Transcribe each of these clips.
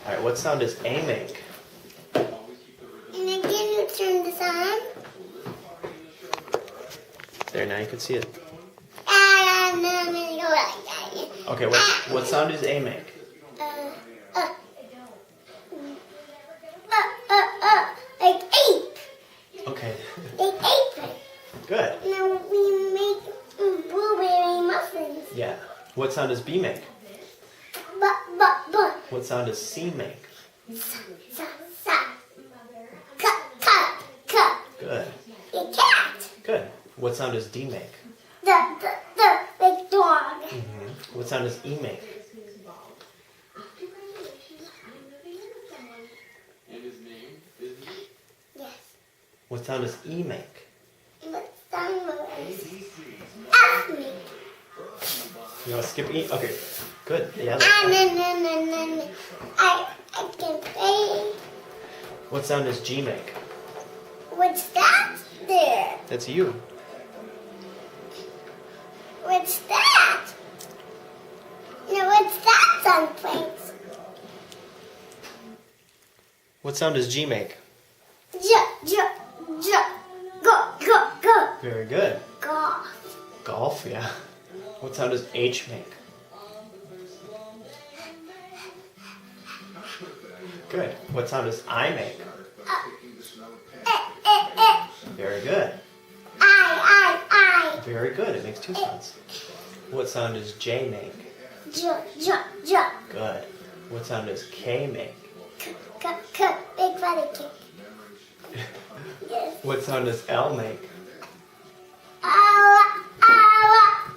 All right, what sound does A make? And then can you turn this on? There, now you can see it. Like Okay, what sound does A make? Like ape. Okay, Like ape. good. Now we make blueberry muffins. Yeah. What sound does B make? But. What sound does C make? Sa. Cut. Good. A cat. Good. What sound does D make? The big dog. What sound does E make? Yes. What sound does E make? What sound was F me. You want to skip E? Okay, good. Yeah. No. I can play. What sound does G make? What's that there? That's you. What's that? No, what's that someplace? What sound does G make? J. Go. Very good. Golf. Golf, yeah. What sound does H make? Good. What sound does I make? Very good. I. Very good. It makes two sounds. What sound does J make? J. Good. What sound does K make? Big body kick. Yes. What sound does L make?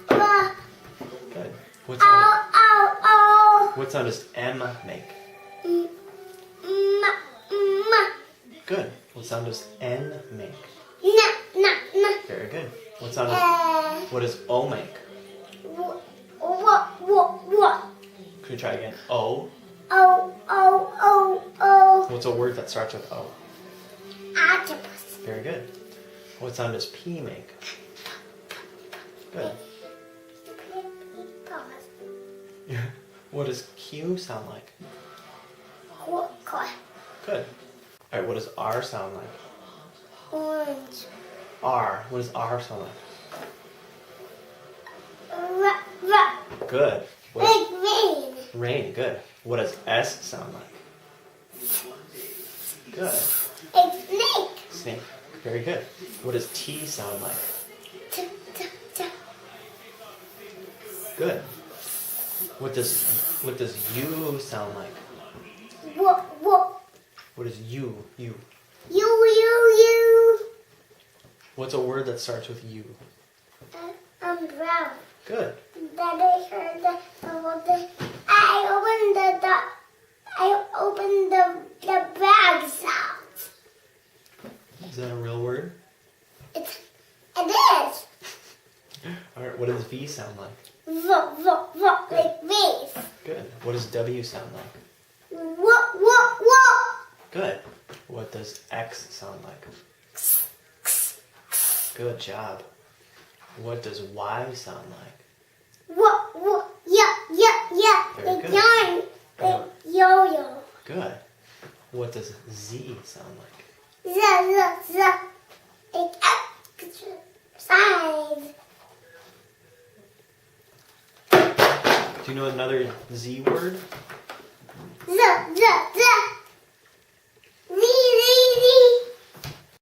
Good. What sound does M make? Good. What sound does N make? Na. Very good. What sound does what does O make? What? Can you try again? O. Oh. What's a word that starts with O? Octopus. Very good. What sound does P make? Good. Pause. What does Q sound like? What? Good. All right, what does R sound like? Orange. R. What does R sound like? R. Good. What Big does, rain. rain. Good. What does S sound like? Good. A snake. Snake. Very good. What does T sound like? T. Good. What does U sound like? What? What is U? U. You. What's a word that starts with U? Umbrella. Good. That I heard I opened the bags out. Is that a real word? It is. All right. What does V sound like? Like this. Good. What does W sound like? What? Good. What does X sound like? Good job. What does Y sound like? What? Yeah. Very Like good. yarn. Like yo-yo. Good. What does Z sound like? Z. Like exercise. Do you know another Z word? Z.